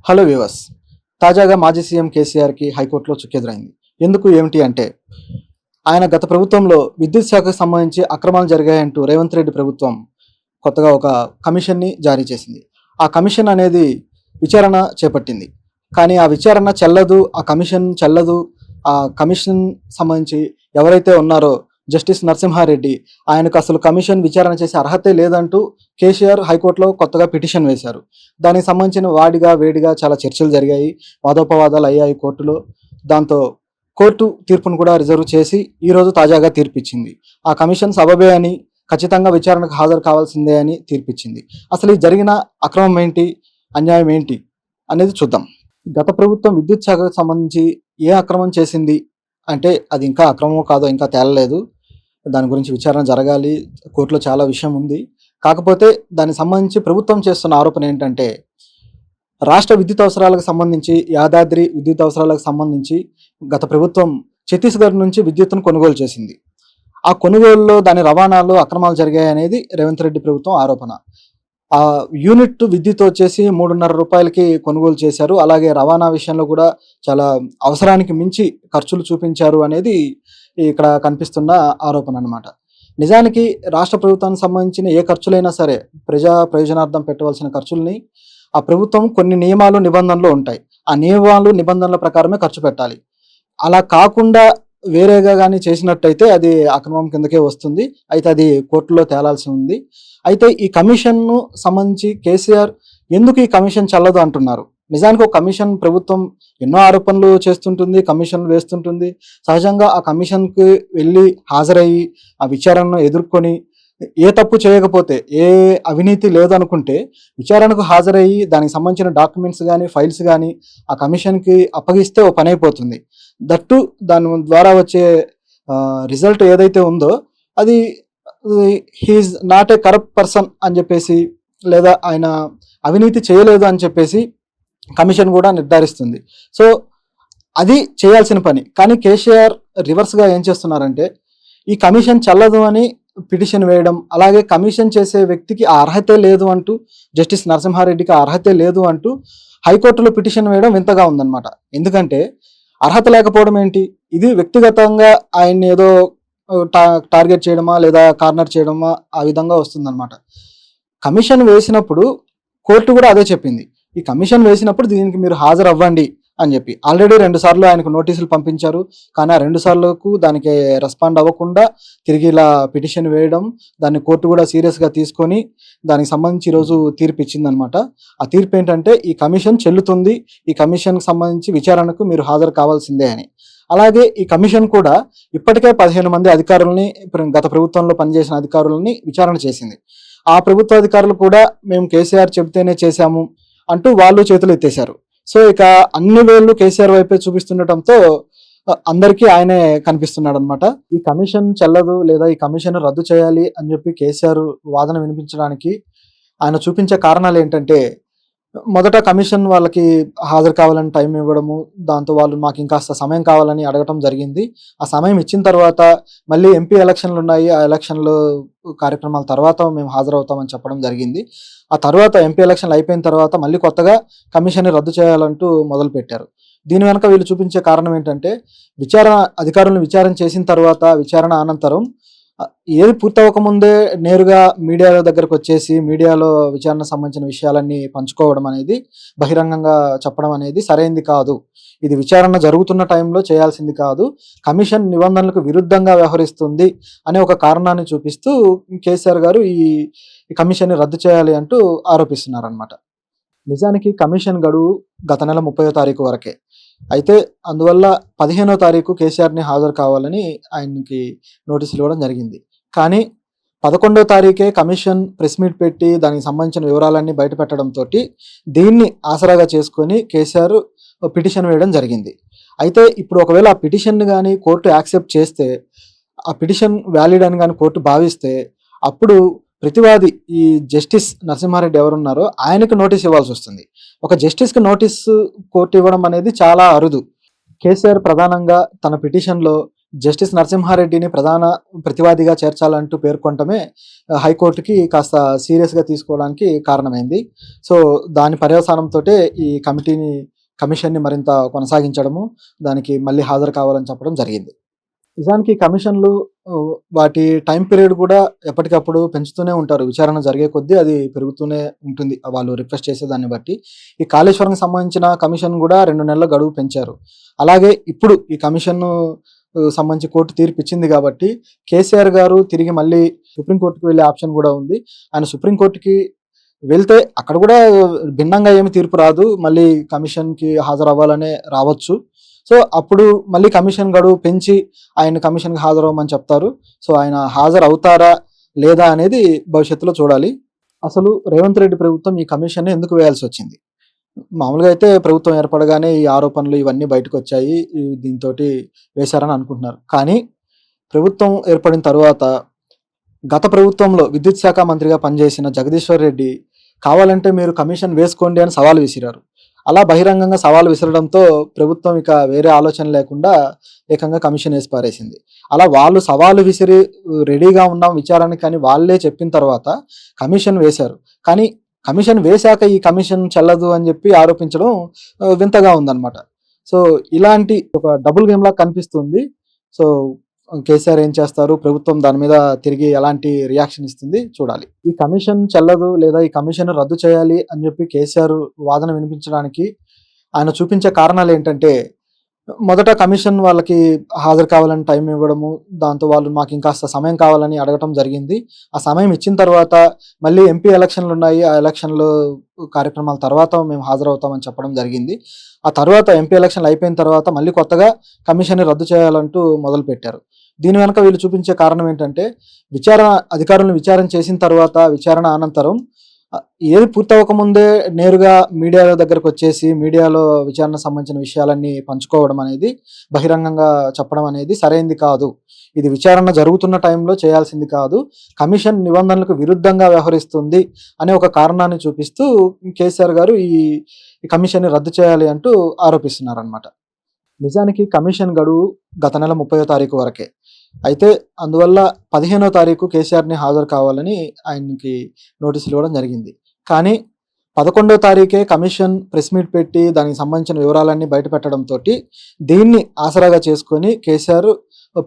Hello viewers. తాజాగా మాజీ CM కేసీఆర్కి హైకోర్టులో చుక్కెదురైంది. ఎందుకు ఏమిటి అంటే ఆయన గత ప్రభుత్వంలో విద్యుత్ శాఖకు సంబంధించి అక్రమాలు జరిగాయంటూ రేవంత్ రెడ్డి ప్రభుత్వం కొత్తగా ఒక కమిషన్ని జారీ చేసింది. ఆ కమిషన్ అనేది విచారణ చేపట్టింది. కానీ ఆ విచారణ చెల్లదు, ఆ కమిషన్ చెల్లదు. ఆ కమిషన్ సంబంధించి ఎవరైతే ఉన్నారో జస్టిస్ నరసింహారెడ్డి, ఆయనకు అసలు కమిషన్ విచారణ చేసే అర్హతే లేదంటూ కేసీఆర్ హైకోర్టులో కొత్తగా పిటిషన్ వేశారు. దానికి సంబంధించిన వాడిగా వేడిగా చాలా చర్చలు జరిగాయి, వాదోపవాదాలు అయ్యాయి కోర్టులో. దాంతో కోర్టు తీర్పును కూడా రిజర్వ్ చేసి ఈరోజు తాజాగా తీర్పిచ్చింది. ఆ కమిషన్ సబబే అని, ఖచ్చితంగా విచారణకు హాజరు కావాల్సిందే అని తీర్పిచ్చింది. అసలు ఈ జరిగిన అక్రమం ఏంటి, అన్యాయం ఏంటి అనేది చూద్దాం. గత ప్రభుత్వం విద్యుత్ శాఖకు సంబంధించి ఏ అక్రమం చేసింది అంటే అది ఇంకా అక్రమమో కాదో ఇంకా తేలలేదు. దాని గురించి విచారణ జరగాలి, కోర్టులో చాలా విషయం ఉంది. కాకపోతే దానికి సంబంధించి ప్రభుత్వం చేస్తున్న ఆరోపణ ఏంటంటే రాష్ట్ర విద్యుత్ అవసరాలకు సంబంధించి, యాదాద్రి విద్యుత్ అవసరాలకు సంబంధించి గత ప్రభుత్వం ఛత్తీస్గఢ్ నుంచి విద్యుత్తును కొనుగోలు చేసింది. ఆ కొనుగోలులో దాని రవాణాలో అక్రమాలు జరిగాయనేది రేవంత్ రెడ్డి ప్రభుత్వం ఆరోపణ. ఆ యూనిట్ విద్యుత్ వచ్చేసి 3.5 రూపాయలకి కొనుగోలు చేశారు. అలాగే రవాణా విషయంలో కూడా చాలా అవసరానికి మించి ఖర్చులు చూపించారు అనేది ఇక్కడ కనిపిస్తున్న ఆరోపణ అన్నమాట. నిజానికి రాష్ట్ర ప్రభుత్వానికి సంబంధించిన ఏ ఖర్చులైనా సరే ప్రజా ప్రయోజనార్థం పెట్టవలసిన ఖర్చుల్ని ఆ ప్రభుత్వం కొన్ని నియమాలు నిబంధనలు ఉంటాయి. ఆ నియమాలు నిబంధనల ప్రకారమే ఖర్చు పెట్టాలి. అలా కాకుండా వేరేగా కానీ చేసినట్టయితే అది అక్రమం కిందకే వస్తుంది. అయితే అది కోర్టులో తేలాల్సి ఉంది. అయితే ఈ కమిషన్ను సంబంధించి కేసీఆర్ ఎందుకు ఈ కమిషన్ చల్లదు అంటున్నారు. నిజానికి ఒక కమిషన్ ప్రభుత్వం ఎన్నో ఆరోపణలు చేస్తుంటుంది, కమిషన్లు వేస్తుంటుంది. సహజంగా ఆ కమిషన్కి వెళ్ళి హాజరయ్యి ఆ విచారణను ఎదుర్కొని ఏ తప్పు చేయకపోతే, ఏ అవినీతి లేదనుకుంటే విచారణకు హాజరయ్యి దానికి సంబంధించిన డాక్యుమెంట్స్ కానీ ఫైల్స్ కానీ ఆ కమిషన్కి అప్పగిస్తే ఓ పని అయిపోతుంది. దట్టు దాని ద్వారా వచ్చే రిజల్ట్ ఏదైతే ఉందో అది he is not a corrupt person అని చెప్పేసి, లేదా ఆయన అవినీతి చేయలేదు అని చెప్పేసి కమిషన్ కూడా నిర్ధారిస్తుంది. సో అది చేయాల్సిన పని. కానీ కేసీఆర్ రివర్స్గా ఏం చేస్తున్నారంటే ఈ కమిషన్ చల్లదు అని పిటిషన్ వేయడం, అలాగే కమిషన్ చేసే వ్యక్తికి ఆ అర్హతే లేదు అంటూ, జస్టిస్ నరసింహారెడ్డికి ఆ అర్హతే లేదు అంటూ హైకోర్టులో పిటిషన్ వేయడం వింతగా ఉందన్నమాట. ఎందుకంటే అర్హత లేకపోవడం ఏంటి, ఇది వ్యక్తిగతంగా ఆయన్ని ఏదో టార్గెట్ చేయడమా లేదా కార్నర్ చేయడమా ఆ విధంగా వస్తుందన్నమాట. కమిషన్ వేసినప్పుడు కోర్టు కూడా అదే చెప్పింది, ఈ కమిషన్ వేసినప్పుడు దీనికి మీరు హాజరు అవ్వండి అని చెప్పి. ఆల్రెడీ 2 సార్లు ఆయనకు నోటీసులు పంపించారు. కానీ ఆ 2 సార్లకు దానికి రెస్పాండ్ అవ్వకుండా తిరిగి ఇలా పిటిషన్ వేయడం, దాన్ని కోర్టు కూడా సీరియస్గా తీసుకొని దానికి సంబంధించి ఈరోజు తీర్పు ఇచ్చిందనమాట. ఆ తీర్పు ఏంటంటే ఈ కమిషన్ చెల్లుతుంది, ఈ కమిషన్కి సంబంధించి విచారణకు మీరు హాజరు కావాల్సిందే అని. అలాగే ఈ కమిషన్ కూడా ఇప్పటికే 15 మంది అధికారులని, గత ప్రభుత్వంలో పనిచేసిన అధికారులని విచారణ చేసింది. ఆ ప్రభుత్వ అధికారులు కూడా మేము కేసీఆర్ చెబితేనే చేశాము అంటూ వాళ్ళు చేతులు ఎత్తేశారు. సో ఇక అన్ని వేళ్ళు కేసీఆర్ వైపే చూపిస్తుండటంతో అందరికీ ఆయనే కనిపిస్తున్నాడు అనమాట. ఈ కమిషన్ చెల్లదు లేదా ఈ కమిషన్ రద్దు చేయాలి అని చెప్పి కేసీఆర్ వాదన వినిపించడానికి ఆయన చూపించే కారణాలు ఏంటంటే, మొదట కమిషన్ వాళ్ళకి హాజరు కావాలని టైం ఇవ్వడము, దాంతో వాళ్ళు మాకు ఇంకాస్త సమయం కావాలని అడగటం జరిగింది. ఆ సమయం ఇచ్చిన తర్వాత మళ్ళీ ఎంపీ ఎలక్షన్లు ఉన్నాయి, ఆ ఎలక్షన్లు కార్యక్రమాల తర్వాత మేము హాజరవుతామని చెప్పడం జరిగింది. ఆ తర్వాత ఎంపీ ఎలక్షన్లు అయిపోయిన తర్వాత మళ్ళీ కొత్తగా కమిషన్ని రద్దు చేయాలంటూ మొదలుపెట్టారు. దీని వెనక వీళ్ళు చూపించే కారణం ఏంటంటే, అధికారులను విచారణ చేసిన తర్వాత, విచారణ అనంతరం ఏది పూర్తవకముందే నేరుగా మీడియా దగ్గరకు వచ్చేసి మీడియాలో విచారణ సంబంధించిన విషయాలన్నీ పంచుకోవడం అనేది, బహిరంగంగా చెప్పడం అనేది సరైంది కాదు. ఇది విచారణ జరుగుతున్న టైంలో చేయాల్సింది కాదు, కమిషన్ నిబంధనలకు విరుద్ధంగా వ్యవహరిస్తుంది అనే ఒక కారణాన్ని చూపిస్తూ కేసీఆర్ గారు ఈ కమిషన్ని రద్దు చేయాలి అంటూ ఆరోపిస్తున్నారనమాట. నిజానికి కమిషన్ గడువు గత నెల 30వ తారీఖు వరకే. అయితే అందువల్ల 15వ తారీఖు కేసీఆర్ని హాజరు కావాలని ఆయనకి నోటీసులు ఇవ్వడం జరిగింది. కానీ 11వ తారీఖే కమిషన్ ప్రెస్ మీట్ పెట్టి దానికి సంబంధించిన వివరాలన్నీ బయట పెట్టడంతో దీన్ని ఆసరాగా చేసుకొని కేసీఆర్ పిటిషన్ వేయడం జరిగింది. అయితే ఇప్పుడు ఒకవేళ ఆ పిటిషన్ కానీ కోర్టు యాక్సెప్ట్ చేస్తే, ఆ పిటిషన్ వ్యాలిడ్ అని కానీ కోర్టు భావిస్తే, అప్పుడు ప్రతివాది ఈ జస్టిస్ నరసింహారెడ్డి ఎవరున్నారో ఆయనకు నోటీస్ ఇవ్వాల్సి వస్తుంది. ఒక జస్టిస్కి నోటీసు కోర్టు ఇవ్వడం అనేది చాలా అరుదు. కేసీఆర్ ప్రధానంగా తన పిటిషన్లో జస్టిస్ నరసింహారెడ్డిని ప్రధాన ప్రతివాదిగా చేర్చాలంటూ పేర్కొనటమే హైకోర్టుకి కాస్త సీరియస్‌గా తీసుకోవడానికి కారణమైంది. సో, దాని పర్యవసానంతోటే ఈ కమిషన్‌ని మరింత కొనసాగించడము, దానికి మళ్ళీ హాజరు కావాలని చెప్పడం జరిగింది. నిజానికి కమిషన్‌లు వాటి టైమ్ పీరియడ్ కూడా ఎప్పటికప్పుడు పెంచుతూనే ఉంటారు. విచారణ జరిగే కొద్దీ అది పెరుగుతూనే ఉంటుంది. వాళ్ళు రిక్వెస్ట్ చేసేదాన్ని బట్టి. ఈ కాళేశ్వరంకి సంబంధించిన కమిషన్ కూడా 2 నెలల గడువు పెంచారు. అలాగే ఇప్పుడు ఈ కమిషన్‌ను సంబంధించి కోర్టు తీర్పు ఇచ్చింది కాబట్టి కేసీఆర్ గారు తిరిగి మళ్ళీ సుప్రీం కోర్ట్‌కి వెళ్ళే ఆప్షన్ కూడా ఉంది. ఆయన సుప్రీం కోర్ట్‌కి వెళ్తే అక్కడ కూడా భిన్నంగా ఏమి తీర్పు రాదు. మళ్ళీ కమిషన్‌కి హాజరవ్వాలనే రావచ్చు. సో, అప్పుడు మళ్ళీ కమిషన్ గడువు పెంచి ఆయన కమిషన్‌కి హాజరవ్వమని చెప్తారు. సో, ఆయన హాజరవుతారా? లేదా? అనేది భవిష్యత్తులో చూడాలి. అసలు రేవంత్ రెడ్డి ప్రభుత్వం ఈ కమిషన్‌ని ఎందుకు వేయాల్సొచ్చింది? మామూలుగా అయితే ప్రభుత్వం ఏర్పడగానే ఈ ఆరోపణలు ఇవన్నీ బయటకొచ్చాయి. దీంతోటి వేశారని అనుకుంటున్నారు. కానీ ప్రభుత్వం ఏర్పడిన తరువాత గత ప్రభుత్వంలో విద్యుత్ శాఖ మంత్రిగా పనిచేసిన జగదీశ్వర్ రెడ్డి కావాలంటే మీరు కమిషన్ వేసుకోండి అని సవాల్ విసిరారు. అలా బహిరంగంగా సవాల్ విసరడంతో ప్రభుత్వం ఇక వేరే ఆలోచన లేకుండా ఏకంగా కమిషన్ వేసి పారేసింది. అలా వాళ్ళు సవాలు విసిరి రెడీగా ఉన్నాం విచారణకి అని వాళ్ళే చెప్పిన తర్వాత కమిషన్ వేశారు. కానీ కమిషన్ వేశాక ఈ కమిషన్ చెల్లదు అని చెప్పి ఆరోపించడం వింతగా ఉందన్నమాట. సో, ఇలాంటి ఒక డబుల్ గేమ్‌లా కనిపిస్తుంది. సో, కేసీఆర్ ఏం చేస్తారు? ప్రభుత్వం దాని మీద తిరిగి ఎలాంటి రియాక్షన్ ఇస్తుంది చూడాలి. ఈ కమిషన్ చెల్లదు లేదా ఈ కమిషన్ రద్దు చేయాలి అని చెప్పి కేసీఆర్ వాదన వినిపించడానికి ఆయన చూపించే కారణాలేంటంటే, మొదట కమిషన్ వాళ్ళకి హాజరు కావాలని టైం ఇవ్వడము, దాంతో వాళ్ళు మాకు ఇంకాస్త సమయం కావాలని అడగటం జరిగింది. ఆ సమయం ఇచ్చిన తర్వాత మళ్ళీ ఎంపీ ఎలక్షన్‌లున్నాయి. ఆ ఎలక్షన్‌లు కార్యక్రమాల తర్వాత మేము హాజరవుతామని చెప్పడం జరిగింది. ఆ తర్వాత ఎంపీ ఎలక్షన్‌లు అయిపోయిన తర్వాత మళ్ళీ కొత్తగా కమిషన్‌ని రద్దు చేయాలంటూ మొదలుపెట్టారు. దీని వెనక వీళ్ళు చూపించే కారణం ఏంటంటే, అధికారులను విచారణ చేసిన తర్వాత, విచారణ అనంతరం ఏది పూర్తవ్వకముందే నేరుగా మీడియా దగ్గరకొచ్చేసి, మీడియాలో విచారణకు సంబంధించిన విషయాలన్నీ పంచుకోవడం అనేది, బహిరంగంగా చెప్పడం అనేది సరైంది కాదు. ఇది విచారణ జరుగుతున్న టైంలో చేయాల్సింది కాదు. కమిషన్ నిబంధనలకు విరుద్ధంగా వ్యవహరిస్తుంది అనే ఒక కారణాన్ని చూపిస్తూ కేసీఆర్ గారు ఈ కమిషన్‌ని రద్దు చేయాలి అంటూ ఆరోపిస్తున్నారనమాట. నిజానికి కమిషన్ గడువు గత నెల 30వ తారీఖు వరకే. అయితే అందువల్ల 15వ తారీఖు కేసీఆర్‌ని హాజరు కావాలని ఆయనకి నోటీసులు ఇవ్వడం జరిగింది. కానీ 11వ తారీఖే కమిషన్ ప్రెస్ మీట్ పెట్టి దానికి సంబంధించిన వివరాలన్నీ బయటపెట్టడంతోటి దీన్ని ఆసరాగా చేసుకొని కేసీఆర్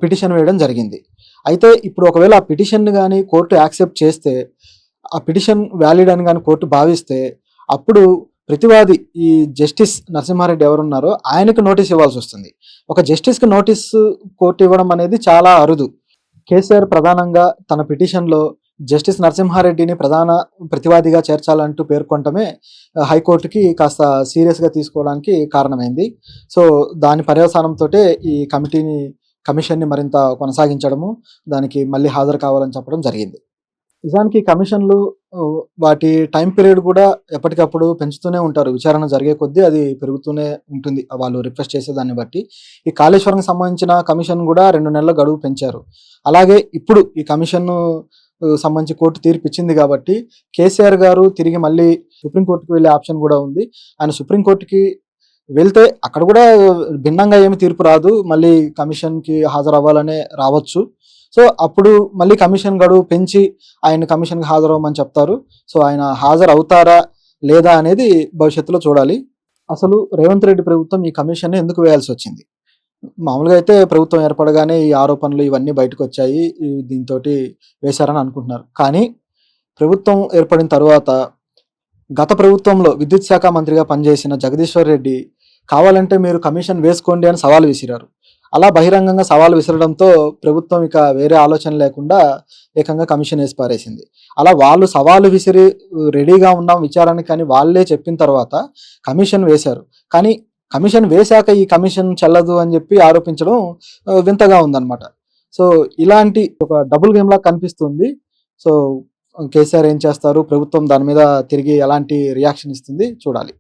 పిటిషన్ వేయడం జరిగింది. అయితే ఇప్పుడు ఒకవేళ ఆ పిటిషన్‌ని గాని కోర్టు యాక్సెప్ట్ చేస్తే, ఆ పిటిషన్ వాలిడ్ అని గాని కోర్టు భావిస్తే, అప్పుడు ప్రతివాది ఈ జస్టిస్ నరసింహారెడ్డి ఎవరున్నారో ఆయనకు నోటీస్ ఇవ్వాల్సొస్తుంది. ఒక జస్టిస్‌కి నోటీసు కోర్టు ఇవ్వడం అనేది చాలా అరుదు. కేసీఆర్ ప్రధానంగా తన పిటిషన్‌లో జస్టిస్ నరసింహారెడ్డిని ప్రధాన ప్రతివాదిగా చేర్చాలంటూ పేర్కొనటమే హైకోర్టుకి కాస్త సీరియస్‌గా తీసుకోవడానికి కారణమైంది. సో, దాని పర్యవసానంతోటే ఈ కమిషన్‌ని మరింత కొనసాగించడము, దానికి మళ్ళీ హాజరు కావాలని చెప్పడం జరిగింది. నిజానికి కమిషన్‌లు వాటి టైమ్ పీరియడ్ కూడా ఎప్పటికప్పుడు పెంచుతూనే ఉంటారు. విచారణ జరిగే కొద్దీ అది పెరుగుతూనే ఉంటుంది. వాళ్ళు రిక్వెస్ట్ చేసేదాన్ని బట్టి. ఈ కాళేశ్వరంకి సంబంధించిన కమిషన్ కూడా 2 నెలల గడువు పెంచారు. అలాగే ఇప్పుడు ఈ కమిషన్‌ను సంబంధించి కోర్టు తీర్పు ఇచ్చింది కాబట్టి కేసీఆర్ గారు తిరిగి మళ్ళీ సుప్రీం కోర్ట్‌కి వెళ్ళే ఆప్షన్ కూడా ఉంది. ఆయన సుప్రీం కోర్ట్‌కి వెళ్తే అక్కడ కూడా భిన్నంగా ఏమి తీర్పు రాదు. మళ్ళీ కమిషన్‌కి హాజరవ్వాలనే రావచ్చు. సో, అప్పుడు మళ్ళీ కమిషన్ గడువు పెంచి ఆయన కమిషన్‌కి హాజరవ్వమని చెప్తారు. సో, ఆయన హాజరవుతారా? లేదా? అనేది భవిష్యత్తులో చూడాలి. అసలు రేవంత్ రెడ్డి ప్రభుత్వం ఈ కమిషన్‌ని ఎందుకు వేయాల్సొచ్చింది? మామూలుగా అయితే ప్రభుత్వం ఏర్పడగానే ఈ ఆరోపణలు ఇవన్నీ బయటకొచ్చాయి. దీంతోటి వేశారని అనుకుంటున్నారు. కానీ ప్రభుత్వం ఏర్పడిన తరువాత గత ప్రభుత్వంలో విద్యుత్ శాఖ మంత్రిగా పనిచేసిన జగదీశ్వర్ రెడ్డి కావాలంటే మీరు కమిషన్ వేసుకోండి అని సవాల్ విసిరారు. అలా బహిరంగంగా సవాల్ విసరడంతో ప్రభుత్వం ఇక వేరే ఆలోచన లేకుండా ఏకంగా కమిషన్ వేసి పారేసింది. అలా వాళ్ళు సవాలు విసిరి రెడీగా ఉన్నాం విచారణకి అని వాళ్ళే చెప్పిన తర్వాత కమిషన్ వేశారు. కానీ కమిషన్ వేశాక ఈ కమిషన్ చెల్లదు అని చెప్పి ఆరోపించడం వింతగా ఉందన్నమాట. సో, ఇలాంటి ఒక డబుల్ గేమ్‌లా కనిపిస్తుంది. సో, కేసీఆర్ ఏం చేస్తారు? ప్రభుత్వం దాని మీద తిరిగి ఎలాంటి రియాక్షన్ ఇస్తుంది చూడాలి.